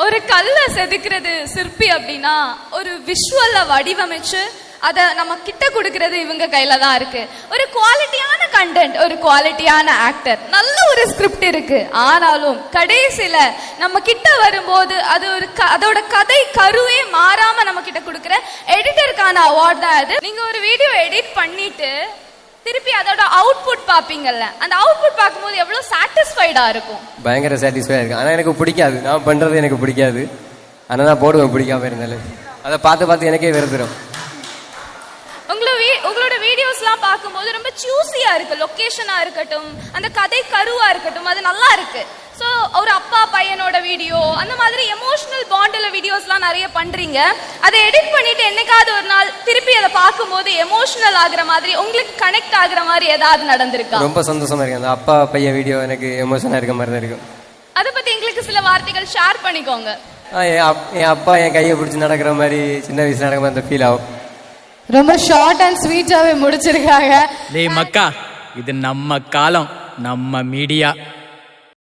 ஒரு கல்லை செதுக்கிறது சிற்பி அப்படின்னா ஒரு விஷுவல்ல வடிவமைச்சு அதை நம்ம கிட்ட கொடுக்கறது இவங்க கையில தான் இருக்கு. ஒரு குவாலிட்டியான கண்டென்ட், ஒரு குவாலிட்டியான ஆக்டர், நல்ல ஒரு ஸ்கிரிப்ட் இருக்கு. ஆனாலும் கடைசியில நம்ம கிட்ட வரும்போது அது ஒரு அதோட கதை கருவே மாறாம நம்ம கிட்ட கொடுக்குற எடிட்டருக்கான அவார்ட் தான் அது. நீங்க ஒரு வீடியோ எடிட் பண்ணிட்டு திருப்பி அதோட அவுட்புட் பாப்பீங்கல்ல, அந்த அவுட்புட் பார்க்கும்போது எவ்வளவு சாட்டிஸ்ஃபைடா இருக்கும். பயங்கர சாட்டிஸ்ஃபைடா இருக்கு. ஆனா எனக்கு பிடிக்காது, நான் பண்றது எனக்கு பிடிக்காது. ஆனா நான் போடுவேன் பிடிக்காம இருந்தாலும். அதை பார்த்து எனக்கே வெறுத்துரும். உங்களோட வீடியோஸ்லாம் பார்க்கும்போது ரொம்ப சூஸியா இருக்கு. லொகேஷனா இருக்கட்டும், அந்த கதை கருவா இருக்கட்டும், அது நல்லா இருக்கு. ஸோ ஒரு அப்பா பையனோட வீடியோ, அந்த மாதிரி எமோஷனல் பாண்டில் வீடியோஸ்லாம் நிறைய பண்றீங்க. அதை எடிட் பண்ணிட்டு என்னைக்காவது ஒரு நாள் திருப்பி அதை பார்க்கும்போது எமோஷனல் ஆகுற மாதிரி, உங்களுக்கு கனெக்ட் ஆகுற மாதிரி ஏதாவது நடந்திருக்கா? ரொம்ப சந்தோஷமா இருக்கு. அந்த அப்பா பையன் வீடியோ எனக்கு எமோஷனா இருக்க மாதிரி தான் இருக்கும். அதை பத்தி எங்களுக்கு சில வார்த்தைகள் ஷேர் பண்ணிக்கோங்க. என் அப்பா என் கையை பிடிச்சி நடக்கிற மாதிரி, சின்ன வயசுல நடக்கிற மாதிரி அந்த ஃபீல் ஆகும். ரொம்ப ஷார்ட் அண்ட் ஸ்வீட்டாவே முடிச்சிருக்காங்க. டேய் மக்கா, இது நம்ம காலம், நம்ம மீடியா.